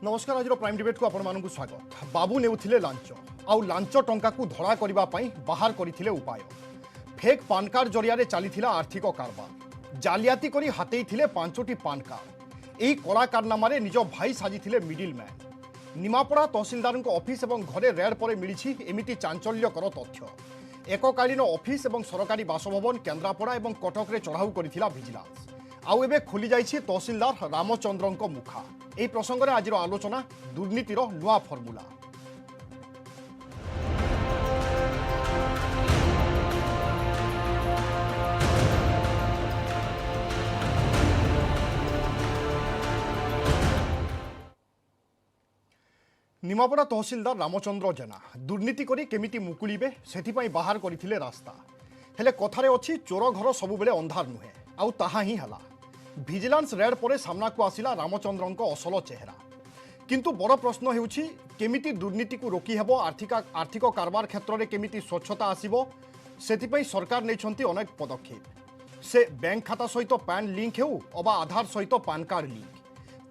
नमस्कार आज prime debate को आपण स्वागत। बाबू नेउथिले लांच आउ लांच टंका को धड़ा करबा पई बाहर करथिले उपाय। फेक पान कार्ड जरिया रे चलीथिला आर्थिक कारबार। जालियाती करी हातेई थिले 5टी पान कार्ड। एही कला कारनामा रे निज भाई साजिथिले मिडिल मैन। निमापड़ा तहसीलदार ऑफिस एवं घरे रेड पर मिली एमिति चांचल्यकर तथ्य। एककालीन ऑफिस एवं सरकारी बासभवन केन्द्रापड़ा एवं कटक रे चढ़ाऊ करिथिला विजिलेंस। आउ एबे खोली जाइछि तहसीलदार रामचंद्रन मुखा। एही प्रसंग रे आजिर आलोचना दुर्नीतिर नुआ फर्मुला। निमापड़ा तहसीलदार रामचंद्र जेना दुर्नीति करी केमिति मुकुलिबे सेथिपई बाहर करथिले रास्ता। हेले कथारे अछि चोर घर सबुबेले अंधार नुहे आउ ताहा ही हला। विजिलेंस रेड पर सामना को आसिला रामचंद्रन असल चेहरा। किंतु बड़ प्रश्न हेउछि केमिति दुर्नीति को रोकी हेबो, आर्थिक कारबार क्षेत्र में केमिति स्वच्छता आसिबो। सेथिपई सरकार नैछंती अनेक पदक्षेप। से बैंक खाता सहित पैन लिंक हेउ अबा आधार सहित पान कार्ड लिंक,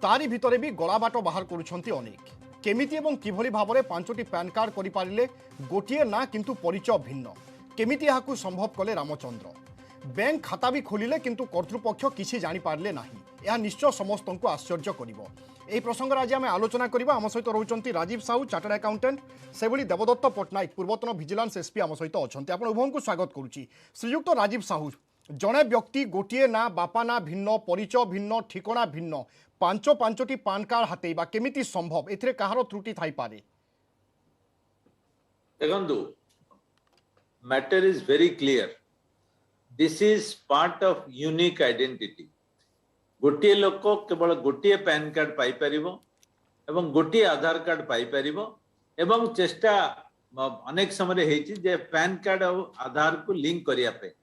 तारी भितरे भी गला बाट बाहर करुछंती अनेक। केमिति एवं किभली भाबरे 5टी पैन कार्ड करि पारिले गोटिए ना किंतु परिचय भिन्न, केमिति याकू संभव कले रामचंद्र। बैंक खाता भी खोलिले किंतु कर्तृपक्ष किसी जानी पारले नाही। यह निश्चय समस्त को आश्चर्य करिवो। एही प्रसंग आज आम आलोचना करबा। आम सहित रहउचंती राजीव साहू चार्टर्ड अकाउंटेंट, सेभली देवदत्त पट्टनायक पूर्वतन विजिलेंस एसपी आम सहित अछंती। आपण उभय को स्वागत करुची। श्रीयुक्त राजीव साहू, जड़े व्यक्ति गोटिए ना बापा ना भिन्न, परिचय भिन्न, ठिकना भिन्न, 5टी पान कार्ड हातेइबा केमिति संभव? एथिरे कहार त्रुटि थाई पारे? देखंतु, matter is very clear. This is part of unique identity. गोटे लोक केवल गोटे पैन कार्ड पाई परिबो एवं गोटे आधार कार्ड पाई परिबो एवं चेष्टा अनेक समय हेछि जे पैन कार्ड और आधार को लिंक करिया पे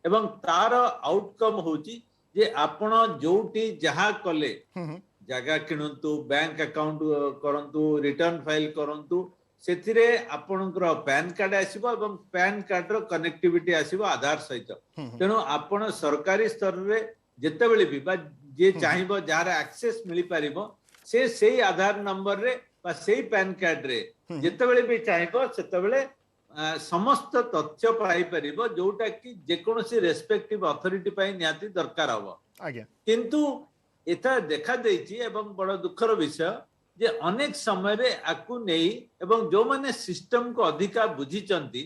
एवं तार आउटकम होछि जे आपण जोटी जहा कले जगह किणंतु, बैंक अकाउंट करंतु, रिटर्न फाइल करंतु, सेथिरे आपणकर पैन कार्ड आसीबो एवं पैन कार्ड रो कनेक्टिविटी आसीबो आधार सहित। तेणु आपण सरकारी स्तर रे जेतेबेले भी बा जे चाहिबो जार एक्सेस मिली परिबो से सेही आधार नंबर रे बा सेही पैन कार्ड रे जेतेबेले भी चाहिबो सेतेबेले समस्त तथ्य पाई परिबो, जोटा कि जेकोनोसी रेस्पेक्टिव अथॉरिटी पाई नियाती दरकार हबो। आज्ञा किंतु एता देखा देछि एवं बड़ दुखर विषय जे अनेक समय रे आकु नेई एवं जो माने सिस्टम को अधिका बुझिचंती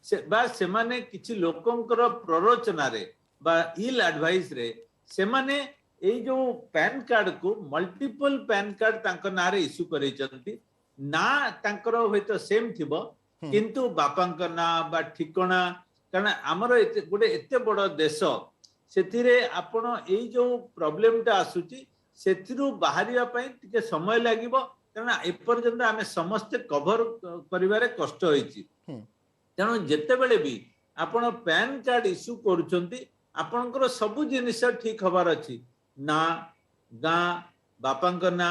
से बा से माने किछि लोकंकर प्ररोचना रे बा इल एडवाइस रे से माने एई जो पैन कार्ड को मल्टीपल पैन कार्ड तांको नारे इश्यू करिचंती ना तांकर होइतो सेम थिबो किंतु बापांक ना बा ठिकना। कारण हमर गोटे एते बड़ देश सेथिरे आपण एई जो प्रॉब्लम ता आसुची सेथिरु बाहरिया पई टिके समय लागिबो। कारण एपर्यंत आमे समस्त कवर करिवारे कष्ट होईची। तेणु जेतेबेले भी आपण पैन कार्ड इश्यू करूचंती आपणकर सब जिनिस ठीक हबार अछि। ना गाँ बापांक ना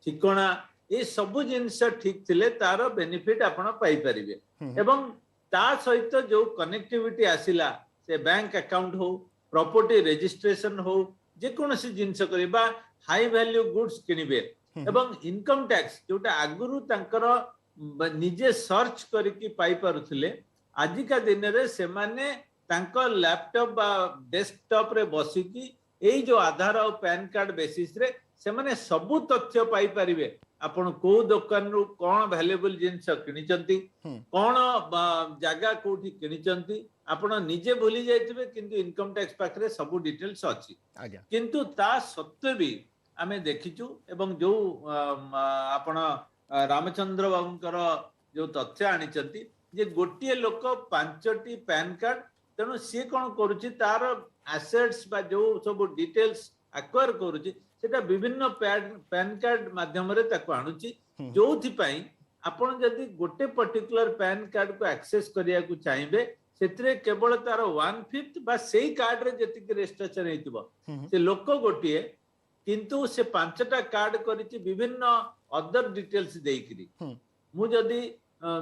ठिकना ये सब जिनिस ठीक थिले तार बेनिफिट आपण पाई परिबे एवं ता सहित जो कनेक्टिविटी आसिला से बैंक अकाउंट हो, प्रॉपर्टी रजिस्ट्रेशन हो, जे कोनोसी जिनिस करबा, हाई वैल्यू गुड्स किनिबे एवं इनकम टैक्स जोटा आगुरु तांकर निजे सर्च करके पाई पारुथिले आजिका दिन रे से माने तांकर लैपटॉप बा डेस्कटॉप रे बसिकी एई जो आधार और पैन कार्ड बेसिस रे से माने सबु तथ्य पाई परिबे। आपण को दुकान रु कोन वैल्यूएबल जिंस किनिचंती, कोन जगह कोठी किनिचंती, आपण निजे भूली जाइतबे किंतु इनकम टैक्स पाखरे सबु डिटेल्स अछि। किंतु ता सत्य भी आमे देखिचु एवं जो आपण रामचंद्र बाबूंकर जो तथ्य आनिचंती जे गोटिए लोक 5टी पैन कार्ड, तेणु सी कोन करूची तार एसेट्स बा जो सब डिटेल्स एक्वायर करूची सेटा विभिन्न पैन कार्ड माध्यम रे ताको आणुची, जोथि पई आपण जदी गोटे पर्टिकुलर पैन कार्ड को एक्सेस करिया को चाहिबे सेतरे केवल तार 1/5 बा सेही कार्ड रे जति रजिस्ट्रेशन हेतिबो से लोक गोटिए किंतु से 5टा कार्ड करिची विभिन्न अदर डिटेल्स देइकरी। मु जदी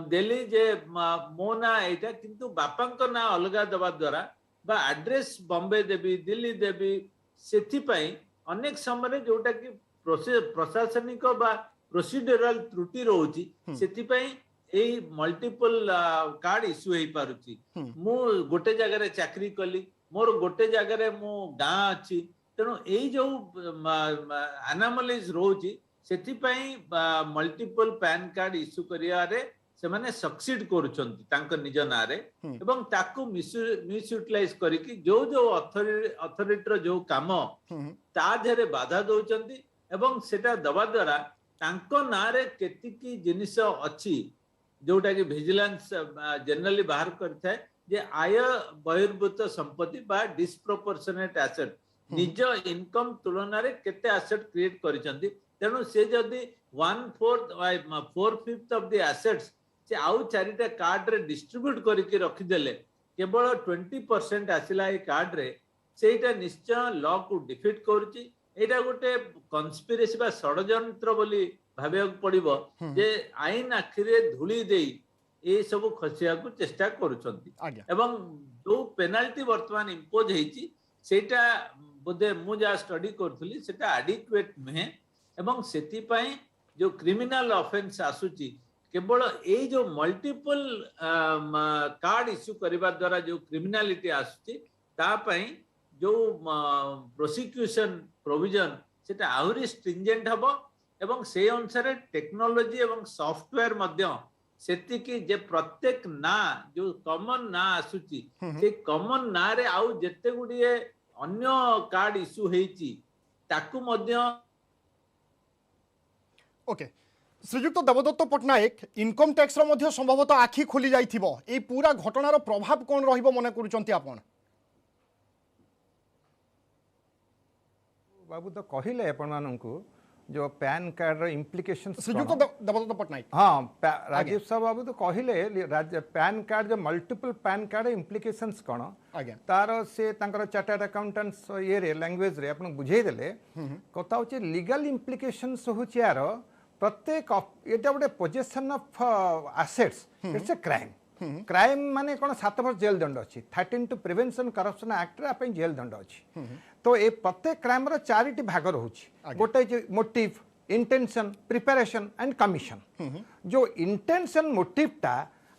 देली जे मो ना एटा किंतु बापांक ना अलगा दबा द्वारा बा एड्रेस बॉम्बे देबी, दिल्ली देबी, सेथि पई अनेक समय जोटा कि प्रशासनिक बा प्रोसीडरल त्रुटि रोची एई मल्टीपल कार्ड इश्यू हो पारुची मु गोटे जगह रे चाकरी कली मोर गोटे जगह रे मु गाँ अच्छी तेणु यही जो एनामलीज रोची मल्टीपल पैन कार्ड इश्यू करियारे से माने सक्सीड करूछंती तांको निज नारे एवं ताकू मिस यूटिलाइज करिकि जो जो अथॉरिटी जो काम ता धरे बाधा दउचंती एवं सेटा दबा द्वारा तांको नारे केतिकी जिनिस अछि जोटा कि विजिलेंस जनरली बाहर करथाय जे आय बहिर्भूत संपत्ति बा डिस्प्रोपोर्शनेट एसेट निज इनकम तुलन रे केते एसेट क्रिएट करिसंती तेणु से जदि 4/5 ऑफ द एसेट्स से आउ चारिटा कार्ड रे डिस्ट्रीब्यूट करके रखिदेले केवल 20% आसिला ए कार्ड रे सेटा निश्चय लॉ को डिफीट करूची एटा गोटे कन्स्पिरेसी बा षडयंत्र बोली भाबिया पड़िबो जे आईन आखिरे धूली देई ए सब खसिया को चेष्टा करूछंती एवं जो पेनाल्टी वर्तमान इंपोज हेची सेटा बोधे मु जा स्टडी करथुली सेटा एडिक्वेट नहे एवं सेति पई जो क्रिमिनल ऑफेंस आसुची केवल ए जो मल्टीपल कार्ड इश्यू करबा द्वारा जो क्रिमिनालिटी आसुची ता पई जो प्रोसिक्यूशन प्रोविजन सेटा आहुरी स्ट्रिंजेंट हबो एवं से अनुसार टेक्नोलॉजी एवं सॉफ्टवेयर मध्य सेति कि जे प्रत्येक ना जो कॉमन ना आसुची से कॉमन ना रे आउ जत्ते गुडिए अन्य कार्ड इश्यू हेची ताकू मध्य ओके श्रीजुक्त देवदत्त पट्टनायक इनकम टैक्स रो मध्य संभवतः आखि खोली जाइथिबो ए पूरा घटनार प्रभाव कोन रहिबो मने करूचंती आपण बाबू तो कहले आपण माननकु जो पैन कार्ड इम्प्लिकेशन श्रीजुक्त देवदत्त पट्टनायक हाँ राजीव साहब बाबू तो कहले पैन कार्ड जो मल्टीपल पैन कार्ड इम्प्लिकेशंस कौन तार से चार्टर्ड अकाउंटेंट्स ये लैंग्वेज रे आपन बुझे देले कथा होची लीगल इम्प्लिकेशंस होची यार प्रत्येक एटा गोटे possession of assets it's a crime crime माने कोन 7 वर्ष जेल दंड अछि 13 टू प्रिवेंशन करप्शन एक्ट रे आपन जेल दंड अछि तो ए प्रत्येक क्राइम रो चारिटी भाग रहउछि गोटे motive intention preparation and commission जो इंटेंशन मोटिव टा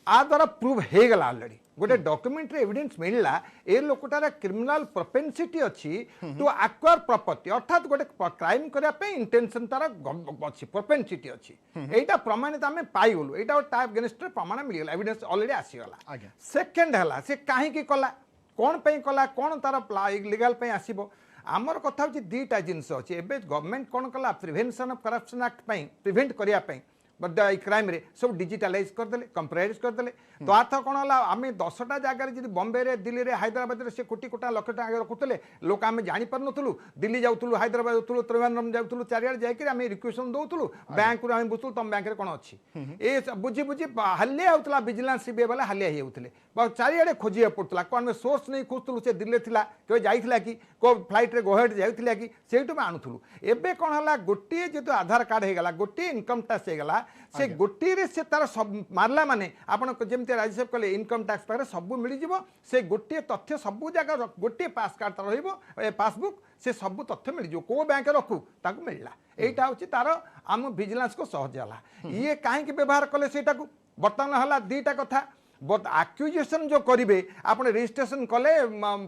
आ द्वारा प्रूव हे गला ऑलरेडी गोटे डॉक्यूमेंट रे एविडेंस मिलला ए लोकटार क्रिमिनल प्रोपेंसिटी अछि टू एक्वायर प्रॉपर्टी अर्थात गोटे क्राइम करिया पे इंटेंशन तार अछि प्रोपेंसिटी अछि एटा प्रमाणित हमें पाई गलु एटा टाइप अगेंस्ट प्रमाण मिल गला एविडेंस ऑलरेडी आसी गला सेकंड हला से काहे की कला कोन पे कला कोन तार लीगल पे आसीबो आमर कथा होची दीटा जिंस अछि एबे गवर्नमेंट कोन कला प्रिवेंशन ऑफ करप्शन एक्ट पे प्रिवेंट करिया पे क्राइम रे सब डिजिटालाइज कर देले कंप्यूटराइज कर देले तो अर्थ कोन होला आमे 10टा जगह रे जदी बॉम्बे रे दिल्ली रे हैदराबाद रे से कोटी कोटा लाख टका रखुतले लोक आमे जानि पर नथुलु दिल्ली जाउतुलु हैदराबाद जाउतुलु त्रिवेंद्रम जाउतुलु चारियार जाय कि आमे रिक्वेशन दउतुलु बैंक रे आमे बुझतुलु तम बैंक रे कोन अछि ए बुझी बुझी हल्ले आउतला विजिलेंस सीबे वाला हल्ले हे होतले बा चारियाडे खोजिया पड़तला कोन में सोर्स नहीं खोजतुलु से दिल्ली थिला के जाइथिला कि को फ्लाइट रे गोहेड जाइथिला कि सेटु में आनुथुलु एबे कोन हला गोटी जेतो आधार कार्ड हे गला गोटी इनकम टैक्स हे गला से गोटी रे से तार सब मारला माने आपण जेमते राज साहब कहले इनकम टैक्स पर सब मिल जिवो से गोटी तथ्य सब जगह गोटी पास कार्ड तार रहइबो ए पासबुक से सब तथ्य मिल जिवो को बैंक रखू ताकू मिलला एटा होची तार आम विजिलेंस को सहज हला ये काहे के व्यवहार कले सेटा को वर्तमान हला दीटा कथा बट एक्विजिशन जो करेंगे आप रजिस्ट्रेशन कले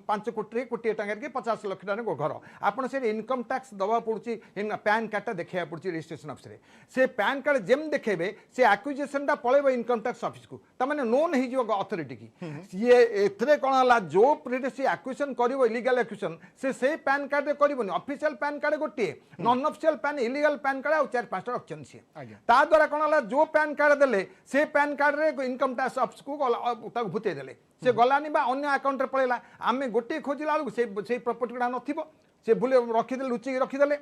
5 कोटी कोटी टंका के 50 लाख टका घर आपड़ से इनकम टैक्स दवा पड़ी पैन कार्डटा देखा पड़ी रजिस्ट्रेशन ऑफिस रे से पैन कार्ड जेम देखेबे से एक्विजिशन पड़े इनकम टैक्स ऑफिस को तमाने नोन हो अथॉरिटी की ये एथरे कौन है जो से एक्विजिशन कर इलीगल एक्विजिशन से पैन कार्ड रे करबनी ऑफिशियल पैन कार्ड गोटे non official PAN illegal PAN card आ 4-5टा रखछन से ता द्वारा कौन है जो पैन कार्ड देले से पैन कार्ड रे इनकम टैक्स ऑफिस को भूते देले से गलानी बा अन्य अकाउंट रे पड़ेला आमे गोटे खोजिला से प्रॉपर्टी गुडा नथिबो से भूले रखिदे लुचि रखिदेले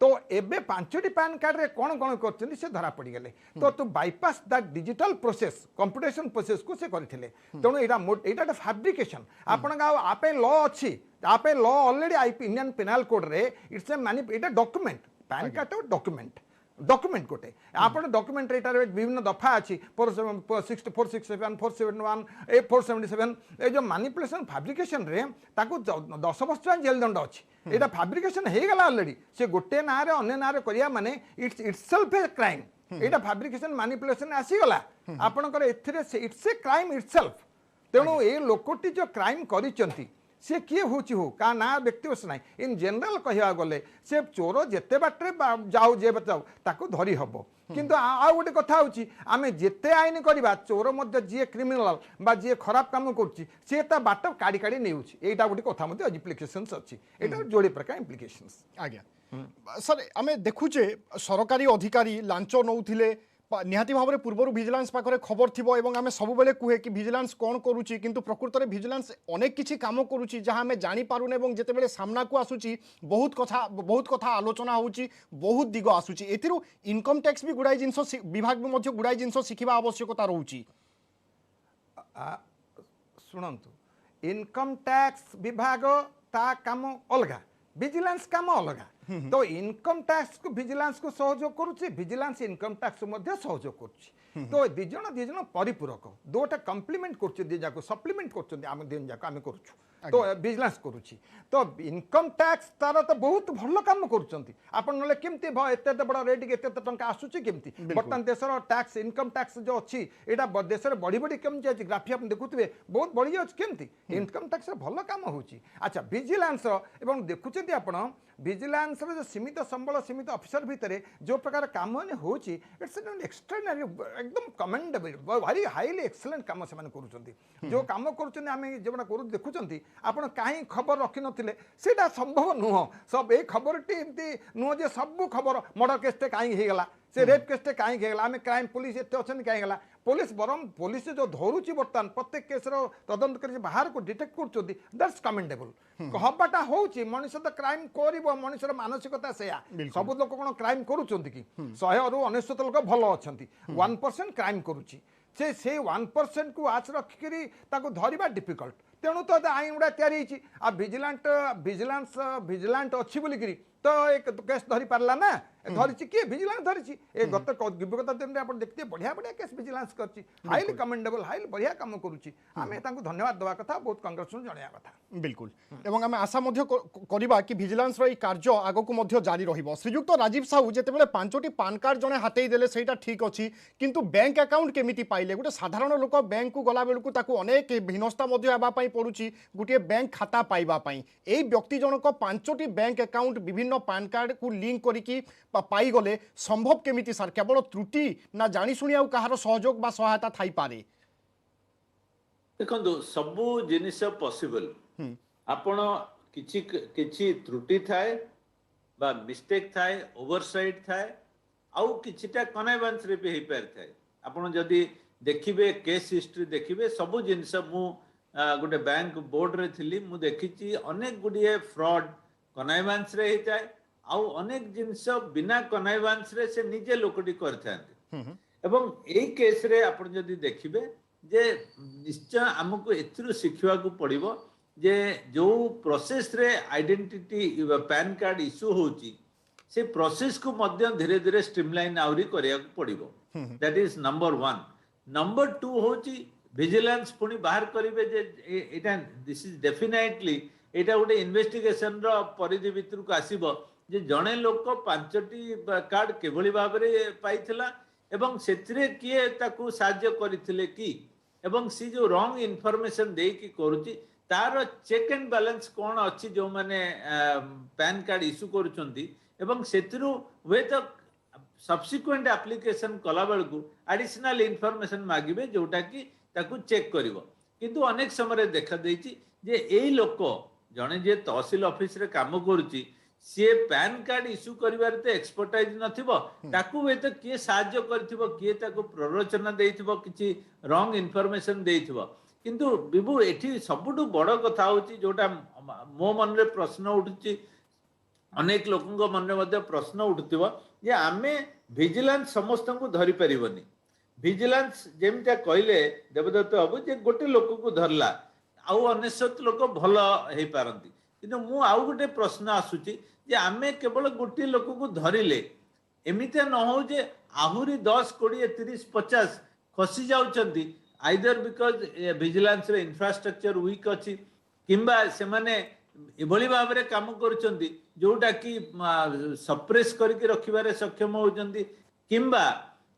तो एबे 5टी पैन कार्ड रे कोन कोन करछन से धरा पड़ी गेले तो bypass that digital process computation process को से करथिले तणो एटा फैब्रिकेशन आपण गा आपे लॉ अछि आपे law already IP Indian penal code रे इट्स ए एटा डॉक्यूमेंट पैन कार्ड डॉक्यूमेंट गोटे आप डॉक्यूमेंट विभिन्न दफा अच्छी 467 471 477 ये जो मैनिपुलेशन फैब्रिकेशन रे ताकू 10 वर्ष जेल दंड अच्छी यहाँ फैब्रिकेशन हो गला ऑलरेडी से गोटे ना अन्य ना करिया माने it's itself a crime Etah fabrication manipulation आसीगला आपणकर एथिरे इट्स ए क्राइम इटसेल्फ तेणु ए लोकटी जो क्राइम करिसंती से किए हो का ना व्यक्तिगत ना इन जनरल कहवा गले से चोर जेते बाटे जाऊ जे जाऊ ताको धरी हबो किंतु आ गोटे कथा होची आमे जेते आईन करबा चोर मध्य जे क्रिमिनल बा जे खराब काम करछि से ता बाट काडी काडी नेउछि एटा गोटे कथा मध्य इम्प्लिकेशंस अछि एटा जोड़े प्रकार इम्प्लिकेशंस आज्ञा सर आमे देखुचे सरकारी अधिकारी लांच नौथिले निहाती भाव में पूर्व विजिलेंस पाखे खबर थी और आम सब बेले कहे कि विजिलेंस कौन करुच्ची किंतु प्रकृत में विजिलेंस अनेक किसी काम करुच्ची जहाँ आम जापारूने और जितेबाला सामना को आसूची बहुत कथा आलोचना होची बहुत दिग आसूची एथिरु इनकम टैक्स भी गुड़ाई जिनस विभाग में गुड़ाई जिनस शिखा आवश्यकता रोची शुणु इनकम टैक्स विभाग ता काम अलगा विजिलेंस काम अलगा तो इनकम टैक्स को विजिलेंस को सहयोग करुच्ची विजिलेंस इनकम टैक्स को मध्य सहयोग करुच्ची तो दिजन परिपूरक दोटा कम्प्लीमेंट कर दिजाक सप्लीमेंट कर तो विजिलेंस करुच्ची तो इनकम टैक्स तार तो बहुत भल काम करमती एत बड़ रेट एत टंका आसूची केमती बर्तमान देशर टैक्स इनकम टैक्स जो अच्छी यहाँ देश में बढ़ी बढ़ी केमती जाए ग्राफी आप देखुए बहुत बढ़ी जाए केमती इनकम टैक्स भल काम होची अच्छा विजिलेंस देखुं आप विजिलेंस जो सीमित संबल सीमित ऑफिसर भितर जो प्रकार काम होची इट्स एन एक्सट्राऑर्डिनरी एकदम कमेंडेबल वेरी हाईली एक्सीलेंट काम से करुँच जो काम करें जो देखुं आपड़ कहीं खबर रखी नथिले सेटा संभव नुह सब ए खबर टी नुह जे सब खबर मर्डर केसटे कहीं होगला से रेप केसटे कहीं होगला आम क्राइम पुलिस एत अच्छे कहीं होगा पुलिस बरम पुलिस जो धरुची बर्तमान प्रत्येक केस तदंत कर बाहर को डिटेक्ट करट्स कमेंडेबल हबाटा होची मनुष्य तो क्राइम कर मनुष्यर मानसिकता से सब लोग कौन क्राइम करुँच कि 100 ରୁ 99 लोक भल अच्छा 1% क्राइम करुच्ची से 1% को आज रखिकी धरवा डिफिकल्ट तेणु तो आईन गुड़ा तैयारी आ विजिलेंस अच्छी बोलिकी तो एक केस धरी पारला ना धरी किए विजिलेंस धरी ए गत विगत दिन में आप देखते बढ़िया बढ़िया केस विजिलेंस कर हाईली कमेंडेबल हाईली बढ़िया काम करुच्ची आम धन्यवाद देवा कथा बहुत कांग्रेस जनाया कथा बिल्कुल एवं आम आशा करवा कि विजिलेंस कार्य आगक जारी रहिबो श्रीयुक्त राजीव साहू जितेबाला 5टी पान कार्ड जड़े हाथई देले सेटा ठीक अच्छी किंतु बैंक अकाउंट केमिति पाइले गोटे साधारण लोक बैंक को गला बेलू ताकू अनेक भिन्नस्ता पड़ुची गोटे बैंक खाता पाइबापी यही व्यक्ति जनक 5टी बैंक अकाउंट विभिन्न पान कार्ड को लिंक करके पाई गले संभव केमिति सर केवल त्रुटि ना जानी आउ कहार सहयोग बा सहायता थाई पारे देखो सबू जिनिस पॉसिबल आपण किछि किछि त्रुटि थाए बा मिस्टेक थाए ओवरसाइट थाए आउ किछिटा कनाइबांस रे भी हे पार थाए आपण जदी देखिबे केस हिस्ट्री देखिबे सबू जिनिस मु गोटे बैंक बोर्ड रे थिली मु देखिछि अनेक गुडिए फ्रॉड कनाइबांस रे हेताए आउ अनेक जिनिस बिना कनाइबांस रे से निजे लोकटी करथांते एवं एई केस रे आपण जदी देखिबे जे निश्चय आमको एथिरु शिखिवा को पड़िबो जे जो प्रोसेस रे आइडेंटिटी पैन कार्ड इश्यू होची से प्रोसेस को मध्य धीरे धीरे स्ट्रीमलाइन आवरी करिया को पड़िबो दैट इज नंबर 1 नंबर 2 होची विजिलेंस पुनी बाहर करिवे जे एटा दिस इज डेफिनेटली एटा गोटे इन्वेस्टिगेशन रो परिधि भितर को आसीबो जे जणे लोक 5टी कार्ड केभली भाबरे पाइथिला एवं सेथिरे किए ताकू साहाय्य करिथिले की एवं सी जो रॉन्ग इनफॉरमेशन दे की करूची तार चेक एंड बैलेंस कौन अच्छी जो माने पैन कार्ड इश्यू करुचंती एवं सेथिरु वे तो सब्सिक्वेंट एप्लीकेशन कला बेल को एडिशनल इनफॉरमेशन मागिबे जोटा कि ताकू चेक करिवो किंतु अनेक समय देखा देछि जे एई लोक जणे जे तहसील ऑफिस रे काम करूची सी पैन कार्ड इश्यू करिवार तो एक्सपर्टाइज नथिबो ताकू वे तो किए साहाय्य करथिबो किए ताकू प्ररोचना देइथिबो किछि रॉन्ग इनफॉरमेशन देइथिबो किंतु बिबु एठी सबुटु बड़ कथा होची जोटा मो मन रे प्रश्न उठुची अनेक लोकंग मन रे मध्ये प्रश्न उठुथिबो जे आमे विजिलेंस समस्त को धरि परिबोनी विजिलेंस जेमता कहले देवदत्त बाबू जे गोटे लोक को धरला आउ 99 लोक भल हे पारंती किंतु मु आउ गोटे प्रश्न आसुची जे आमे केवल गोटे लोक को धरिले एमिते न हो जे आहुरी 10 20 30 50 खसी जाउचंती आइदर बिकॉज विजिलेंस रे इंफ्रास्ट्रक्चर वीक अछि किंबा से माने एभली भाव रे काम करूचंती जोटा कि सप्रेस करके रखिबारे सक्षम होचंती किंबा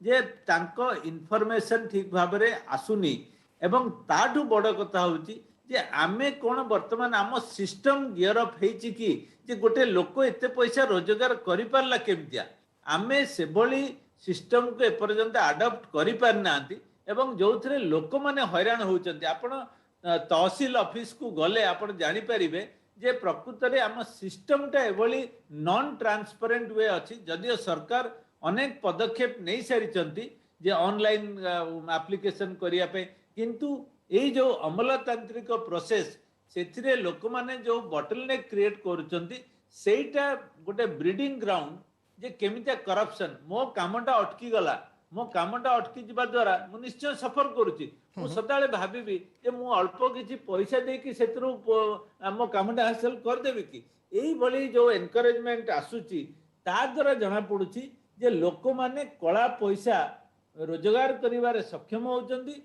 जे तांको इनफॉरमेशन ठीक भाव में आसुनी एवं ताठू बड़ कथा होची जे आमे कोन वर्तमान आम सिस्टम गियर अप हेची कि जे गोटे लोक एते पैसा रोजगार करि पारला केमतिया आमे से भली सिस्टम को एपर्यंत अडॉप्ट करि पार नांती एवं जोथरे लोक माने हैरान होचंती आपण तहसील ऑफिस को गले आपण जानि परिबे जे प्रकृत रे आम सिस्टम टा एभली नॉन ट्रांसपेरेंट वे अछि जदियो सरकार अनेक पदक्षेप नहीं सारी जे ऑनलाइन एप्लिकेशन करिया पे किंतु ये जो अमलतांत्रिक प्रोसेस से लोक माने जो बॉटलनेक क्रिएट करुचंती सेटा गोटे ब्रीडिंग ग्राउंड जे केमितिया करप्शन मो कामटा अटकी गला मो कामटा अटकी जिबा द्वारा मु निश्चय सफर करूची मु सदाळे भाबिबी जे मु अल्प किछि पैसा देकी सेतरु मो कामटा हासिल कर देबी कि एई भली जो एनकरेजमेंट आसुची ता द्वारा जणा पडुची जे लोक माने कला पैसा रोजगार करिवारे सक्षम होचंदी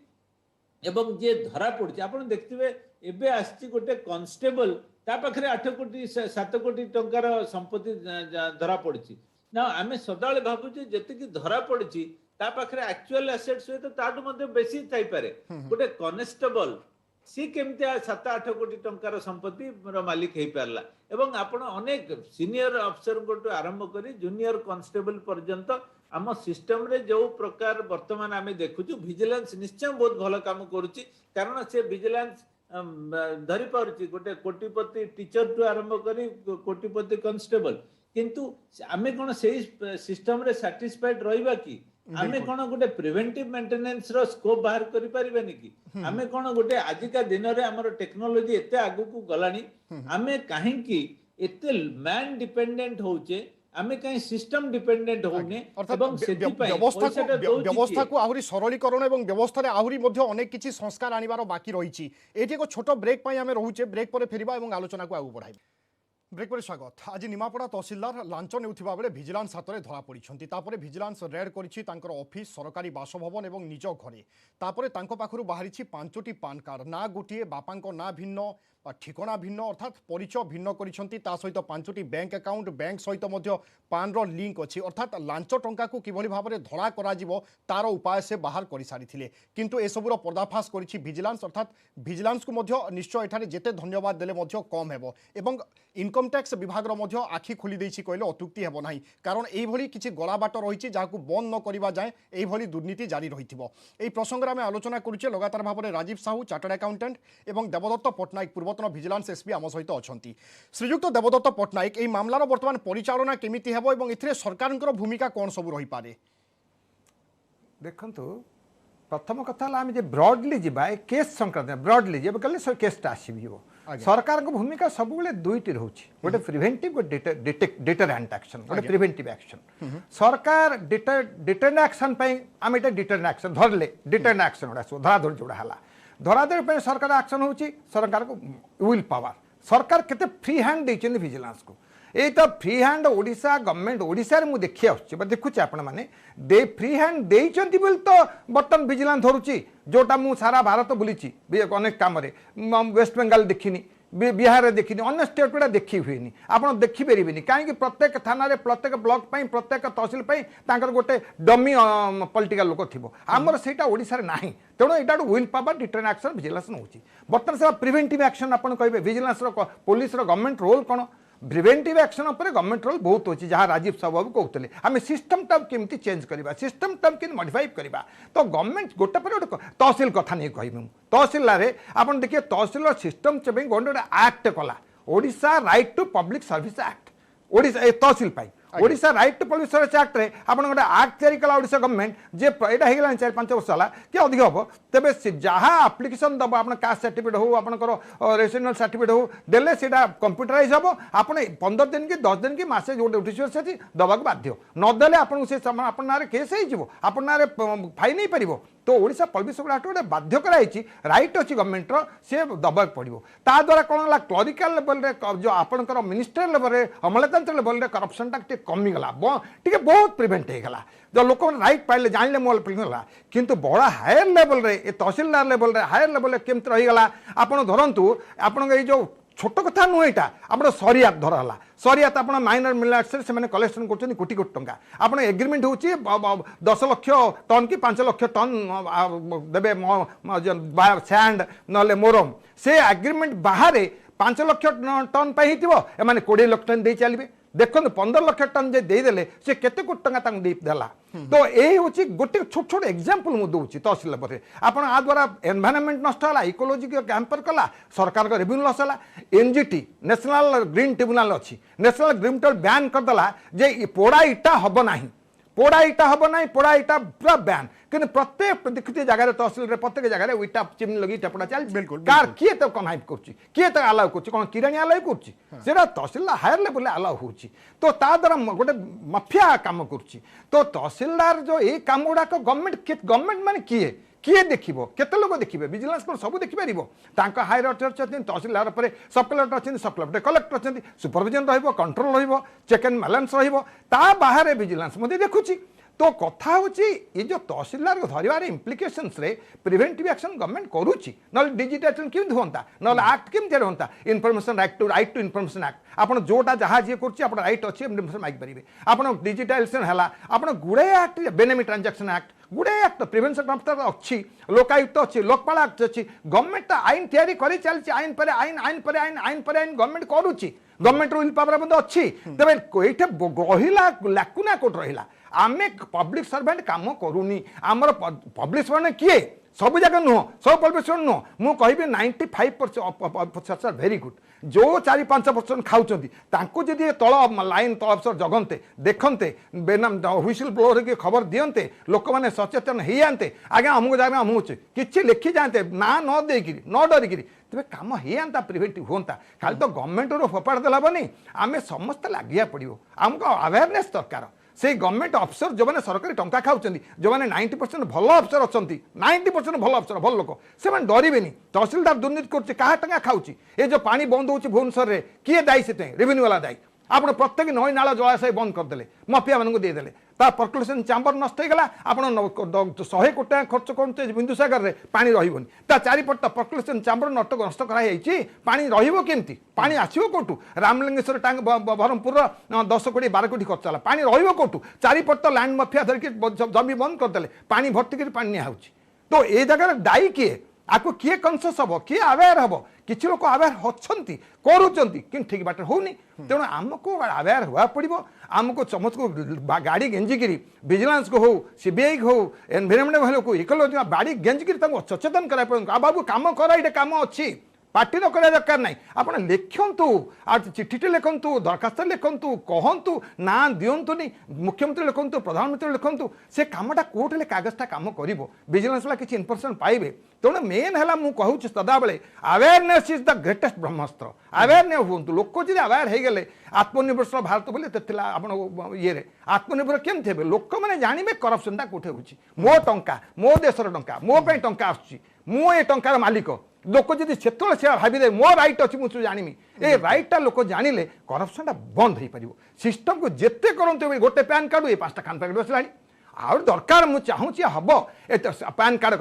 एवं जे धरा पड़ुची आपण देखथिबे एबे आछि गोटे कांस्टेबल ता पाखरे 8 कोटी 7 कोटी टंकार संपत्ति धरा पड़ुची ना आमे सदाळे भाबुची जति कि धरा पड़ुची ता पाखरे एक्चुअल एसेट्स होय तो ताडू मध्ये बेसी थाई पारे गोटे कांस्टेबल सी केमते 7-8 कोटी टंकार संपत्ति मालिक हे पारला एवं आपण अनेक सीनियर अफसर को आरंभ करी जूनियर कांस्टेबल पर्यंत आम सिस्टम रे जो प्रकार वर्तमान आमे देखुचु विजिलेंस निश्चय बहुत भल काम करुची कारण से विजिलेंस धरी पारुची गोटे कोटिपति टीचर टू आरंभ करी कोटिपति कांस्टेबल किंतु आमे कोन सेही सिस्टम रे सैटिस्फाइड रहिबा कि आमे कोन गोटे प्रिवेंटिव मेंटेनेंस रो स्कोप बाहर करि परिबानी कि आमे कोन गोटे आजिका दिन रे हमर टेक्नोलॉजी एते आगु को गलानी आमे काहे कि एते मैन डिपेंडेंट होचे आमे कहीं सिस्टम डिपेंडेंट होने एवं व्यवस्था को आहुरी सरलीकरण एवं व्यवस्था रे आहुरी मध्ये अनेक किछि संस्कार आनिबार बाकी रहिछि एठी को छोटो ब्रेक पई आमे रहुचे ब्रेक पर फेरिबा एवं आलोचना को आगु बढ़ाइबा ब्रेक पर स्वागत आज निमापड़ा तहसीलदार लांच नेउथिबा बेले विजिलेंस हाथ में धरा पड़िछंती तापरे विजिलेंस रेड करिछि तांकर ऑफिस सरकारी बासभवन एवं निज घरे तापरे तांको पाखरु बाहरिछि 5टी पान कार्ड ना गोटिए बापांको ना भिन्न ठिकना भिन्न अर्थात परिचय भिन्न करिछंती ता सहित 5टी बैंक अकाउंट बैंक सहित मध्य पान रो लिंक अछि अर्थात लांच टंका को किभली भाबरे धरा करा जिवो तार उपाय से बाहर करि सारिथिले किंतु ए सबुर पर्दाफाश करिछि विजिलेंस अर्थात विजिलेंस को मध्य निश्चय एठारे जेते धन्यवाद देले मध्य कम हेबो एवं इनकम टैक्स विभाग मध्य आखि खोली देछि कहले अत्युक्ति हेबो नाही कारण एई भली किछि गला बाट रहिछि जाहाकू बंद न करिबा जाय एई भली दुर्नीति जारी रहिथिबो एई प्रसंग रे आमे आलोचना करूचे लगातार भाबरे राजीव साहू चार्टर्ड अकाउंटेंट एवं देवदत्त पटनायक पूर्वतन विजिलेंस एसपी आम सहित अछंती श्रीयुक्त देवदत्त पटनायक एई मामलार वर्तमान परिचालना केमिति हेबो एवं एथिरे सरकारनकर भूमिका कोन सबु रहि पारे देखंतु प्रथम कथा आम जे ब्रॉडली जीवा केस संक्रांत ब्रॉडली जब कले केसटा आसो सरकार को भूमिका सब दुईटी रोचे गोटे प्रिवेंटिव गोटे डिटरेंट एक्शन गोटे प्रिवेंटिव एक्शन सरकार डिटरेंट एक्शन आम ये डिटरेंट एक्शन धरले डिटरेंट एक्शन गुड़ा सब धराधरी जोड़ा है धराधरी सरकार एक्शन हो सरकार को विल पावर सरकार केते फ्री हैंड देइछन विजिलेंस को ये तो free hand Odisha government Odisha रे मु देखि आछी देखुचे आपण माने दे फ्री हैंड देइछंती बोल तो बर्तन विजिलेंस धरुची जोटा मु सारा भारत बुलीची अनेक काम रे वेस्ट बंगाल देखिनी बिहार में देखिनी अन्य स्टेट गुड़ा देखी हुए आप देखिपारे कहीं प्रत्येक थाना रे प्रत्येक ब्लॉक पाई प्रत्येक तहसील पाई गोटे डमी पॉलिटिकल लोक थी आमर से ओडिशा रे नाही तेणु यहाँ will power deterrent action vigilance नौ बर्तमान से प्रिवेंटिव एक्शन आप कहे विजिलेंस पुलिस गवर्नमेंट रोल कौन प्रिवेंटिव एक्शन उपर गवर्नमेंट रोल बहुत अच्छी जहाँ राजीव साहू बाबू कहते आम सिस्टम टाइम केमती चेंज करवा सिस्टम टाइम के मॉडिफाई करवा तो गवर्नमेंट गोटे पर गोटे तहसील कथा नहीं कह तहसील आप देखिए तहसील सिस्टम गोटे गोटे एक्ट कला Odisha right to public service act Odisha तहसील Odisha right to public service act रे आपन गोटे एक्ट तैयारी कला ओडिशा गवर्नमेंट जे एटा हे गेला 4-5 वर्ष होला कि अधिक हम तेबे जहाँ एप्लिकेशन दब आप कास्ट सर्टिफिकेट हो आपनकर रेसिडेंशियल सर्टिफिकेट हो देले सेटा कंप्यूटराइज हम आपन 15 दिन की 10 दिन की मासे जो नोटिस अछि दबाक बाध्य न देले आपन से आपन नारे केस हे जिवो आपन नारे फाइन नहीं परिबो तो ओडिशा पब्लिक सर्विस एक्ट गोटे बाध्य कराई राइट अच्छी गवर्नमेंट सी दबाक पड़ो ता द्वारा कौन है क्लरिकाल लेवल जो आपंकर मिनिस्टर लेवल अमलतंत्र लेवल करप्शन टा कमिगला टे बहुत प्रिवेंट होगा जो लोक राइट पाइले जानिले मोल पिला किंतु बड़ा हायर लेवल रे तहसीलदार लेवल रे हायर लेवल केमती रहीगला आपड़ धरतु आपण जो छोट कथा नुह यहाँ आप सरियात धरला सरियात आप माइनर मिलेट्स से कलेक्शन कर कोटी कोटी टंका आप एग्रीमेंट हो 10 लाख टन कि 5 लाख टन देवे सैंड ना मोरम से एग्रीमेंट बाहर 5 लाख टन पर एम 20 लाख टन दे चलिए देखो 15 लाख टन जे देदेले से केते कोटी टंका देला तो यही हूँ गोटे छोट छोट एग्जांपल मु दूसरी तहसिल लेवल आप आ द्वारा एनवायरनमेंट नष्ट है इकोलोजी कैंपर कला सरकार का रेवेन्यू लस है एनजीटी नेशनल ग्रीन ट्रिब्यूनल अच्छी नेशनल ग्रीन ट्रिब्यूनल बैन करदेला जे पोड़ा इटा हम ना पोड़ा इटा हम ना पोड़ा इटा पूरा बैन कि प्रत्येक देखते जगह तहसिल प्रत्येक जगह इटा चिमनी लगी इटा पोड़ा चल बिल्कुल कार किए तो कन्हाइव कर आलाउ कर किराणी आलाउ कर तहसिल हायर लेवल आलाउ हो तो ता द्वारा गोटे माफिया काम कर तो तहसिलदार जो ये कम गुड़ाक गवर्नमेंट माने किए देखिबो केते लोग देखिबे विजिलेंस को सब देखि परिबो तांका हायर अथॉरिटी तहसीलदार पर सब कलेक्टर अच्छे सब कलेक्टर कलेक्टर अच्छे सुपरविजन रहिबो कंट्रोल रहिबो चेक एंड बैलेंस रहिबो ता बाहर विजिलेंस मते देखुची तो कथा होची ये जो तहसीलदार को धरिबार इम्प्लिकेशंस रे प्रिवेंटिव एक्शन गवर्नमेंट करूची न डिजिटाइजेशन केमि होंता न एक्ट केमि होंता information right to information act आपन जोटा जहा जे करची आपन राइट अछि इनफॉरमेशन माइक परिबे आपन डिजिटाइजेशन हला आपन गुडे एक्ट बेनेमी ट्रांजैक्शन एक्ट गुडे एक्ट प्रिवेंशन अच्छी लोकायुक्त अच्छी लोकपाल एक्ट अच्छी गवर्नमेंट आईन तैयारी करी चलछि आईन पर आईन आईन पर आईन आईन पर आईन गवर्नमेंट करूची गवर्नमेंट विल पावर बंद अच्छी तबे कोइठे गहिला लाकुना कोट रहिला आमे पब्लिक सर्वेंट काम करूनी आमर पब्लिक सर्वेंट किए सब जगह नुह सब पब्लिक सर्वेंट नुह मु कहबी 95% वेरी गुड जो 4-5% खाऊंट जदि तल लाइन तल अफसर जगंते देखते बेनाम हुइसिल ब्लोअर की खबर दियंते लोक मैंने सचेतन हो जाते आज्ञा अमुक जगह अमुक किसी लिखि जाते ना न देकी न डरिकी तेज कम होता प्रिवेंटिव होता खाली तो गवर्नमेंट फोपाड़ देला बनी आम समस्त लगे पड़ो आमको अवेयरनेस दरकार से गवर्नमेंट अफसर जो मैंने सरकारी टंका खाऊँ जो मैंने 90% भल अफसर अच्छा 90% भल अफसर भल लोक से डरवे तहसिलदार दुर्नीति कर टंका खाऊँ ये जो पानी बंद हो भुवनेश्वर में किए दायी से रेवेन्यू वाला दायी आप प्रत्येक नई नाला जलाशय बंद करदे माफिया मानक देदेले पर्कुलेसन चैम्बर नष्ट होगा आप 100 कोटी खर्च करते बिंदुसागर में पानी रही चारिपट पर्कुलेसन चैम्बर नष्ट कराई पानी रमती पानी आसो कौटू रामलिंगेश्वर टांग ब्रह्मपुर 10 कोटी 12 कोटी खर्च है पानी रौटू चारिपट लैंड माफिया धरिकी जमी बंद करदे पानी भर्ती पानी निया तो ये जगह दायी किए आपको किए कनसियस हम किए अवेयर हम किसी लोग अवेयर होती करूँ ठीक बाटर होनी तेणु आमको अवेयर हुआ पड़ो आमको समस्त को गाड़ी गेंजिकी विजिलेंस को हो सीबीआई को हो एनवायरमेंट वाले को इकोलॉजी बाड़ी गेंजिकी सचेतन कराया पड़ो बाबू कम कर ये कम अच्छी पार्टी न करा दरकार ना आप लिखु आ चिठीटे लिखु दरखास्त लिखु कहतु ना दिंतुनि मुख्यमंत्री लिखु प्रधानमंत्री लिखु से कमटा कौटे कागजटा कम कर विजिलेंस वाला किसी इनफर्मेशन पाइबे तेणु मेन है मुझे सदाबले awareness is the greatest Brahmastra awareness हूँ लोक जी अवेयर हो गले आत्मनिर्भरशील भारत बोले ये आत्मनिर्भर केमती हे लोक मैंने जानवे करप्शनटा कौटे हो मो टंका मो देशर टंका मो टंका आसुची मु ये टंकार मालिक लोक जब से भावी मो राइट अच्छी मुझे जानी ये राइटा लोक जानिले करप्शनटा बंद हो पार सिस्टम को जिते करते गोटे पैन कार्ड ये 5टा खान पैकेट बसला आ दरकार मुझे चाहूँगी हम पैन कार्ड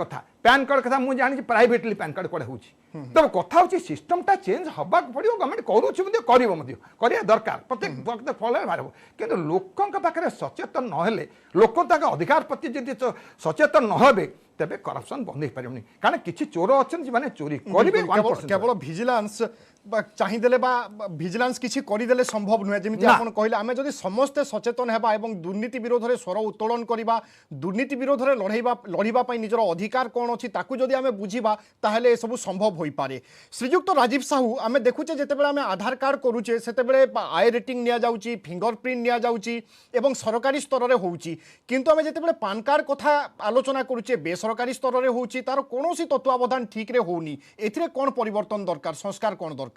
कथा मुझे जानी प्राइवेटली पैन कार्ड कड़े हो तब कथा हूँ सिस्टमटा चेंज हवा पड़ो गवर्नमेंट करूँ दरकार प्रत्येक फल बाहर कि लोकों पाखे सचेतन नहेले लोक अधिकार प्रति जब सचेतन नहे तेरे करप्शन बंद हो पारे कारण किसी चोर अच्छे चोरी करेंगे केवल विजिलेंस चाहिए विजिलेंस किसी करदे संभव नुहे जमी आप कहले आम जब समस्ते सचेतन होगा दुर्नीति विरोध में स्वर उत्तोलन करवा दुर्नीति विरोध में लड़ाई निजर अधिकार कौन अच्छी जदि आम बुझा ताहले सब संभव हो पारे श्रीजुक्त राजीव साहू आम देखुचे जिते आम आधार कार्ड करुचे से आई रेटिंग नि फिंगरप्रिंट नि सरकारी स्तर में होंतु आम जिते पान कार्ड कथा आलोचना करुचे बेसरकारी स्तर में हो तार कौन तत्वावधान ठीक रे होनी एथिरे कौन परिवर्तन दरकार संस्कार कौन दरकार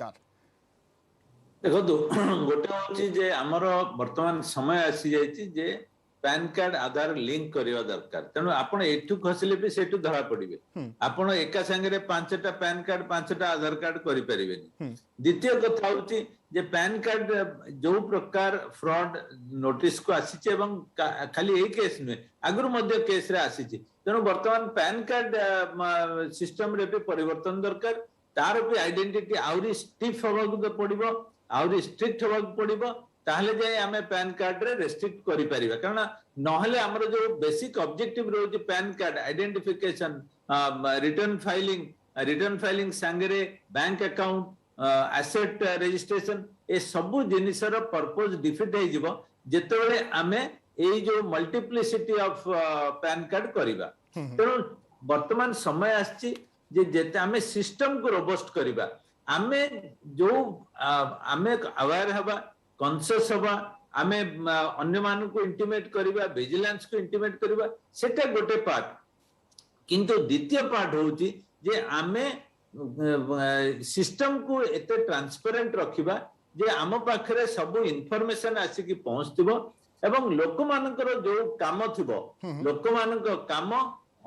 देखो गोटे हूँ जे आमर वर्तमान समय आसी जाइए जे पैन कार्ड आधार लिंक करवा दरकार तेणु आप एठू खसले भी सेठू धरा पड़े आपण एका संगे 5टा पैन कार्ड 5टा आधार कार्ड करें द्वितीय कथा हूँ जे पैन कार्ड जो प्रकार फ्रॉड नोटिस को आसी खाली ये केस नुहे आगुरी केस रे आसी तेणु वर्तमान पैन कार्ड सिस्टम रे भी परिवर्तन दरकार तार भी आइडेंटिटी आउरी स्टिफ होबाक पड़िबो आउरी स्ट्रिक्ट होबाक पड़िबो ताहले जाय आमे पैन कार्ड रे रेस्ट्रिक्ट करि परिबा कारण नहले हमर जो बेसिक ऑब्जेक्टिव रोज PAN card identification return filing संगरे बैंक अकाउंट एसेट रजिस्ट्रेशन ए सबु जिनिसर पर्पस डिफिट हे जिवो जेतेबेले आमे एई जो मल्टीप्लिसिटी ऑफ पैन कार्ड करिबा तेणु वर्तमान समय आछि जे जेते आमे सिस्टम को रोबस्ट करिबा आमे जो आमे अवेयर हबा कॉन्शियस हबा आमे अन्य मान को इंटिमेट करिबा विजिलेंस को इंटिमेट करिबा सेटा गोटे पार्ट किंतु द्वितीय पार्ट होउची जे आमे सिस्टम को एते ट्रांसपेरेंट रखिबा जे आम पाखरे सब इनफॉरमेशन आसिकी पहुंचतिबो एवं लोक मानकर जो काम थिबो लोक मानकर काम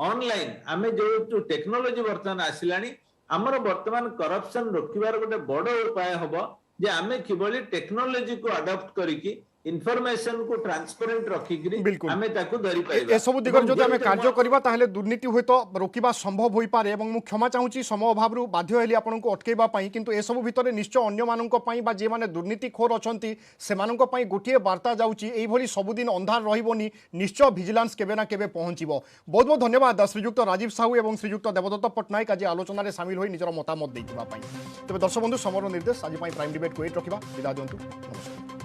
ऑनलाइन आमे जो टेक्नोलॉजी वर्तमान आसिलानी हमर वर्तमान करप्शन रोकिबार गोटे बड़ उपाय हबो जे आमे किबली टेक्नोलॉजी को अडॉप्ट करिकी इनफॉरमेशन को ट्रांसपेरेंट रखिकी आमे ताकू धरि पाइबा ए सब दिगर जदि आमे कार्य करबा ताहले दुर्नीति होय तो रोकिबा संभव होई पारे एवं मु क्षमा चाहूची समय अभाव रु बाध्य हेली आपन को अटकेबा पई किंतु ए सब भितरे निश्चय अन्य मानन को पई बा जे माने दुर्नीति खोर अछंती से मानन को पई गोटिए वार्ता जाउची एई भली सबुदिन अंधार रहिबोनी निश्चय विजिलेंस केबे ना केबे पहुंचीबो बहुत बहुत धन्यवाद श्रीयुक्त राजीव साहू एवं श्रीयुक्त देवदत्त पट्टनायक आज आलोचना रे शामिल होई निजर मतामत दैथिबा पई तबे दर्शक बंधु समर निर्देश आज पई प्राइम डिबेट को एट रखिबा विदा दियंतु नमस्कार।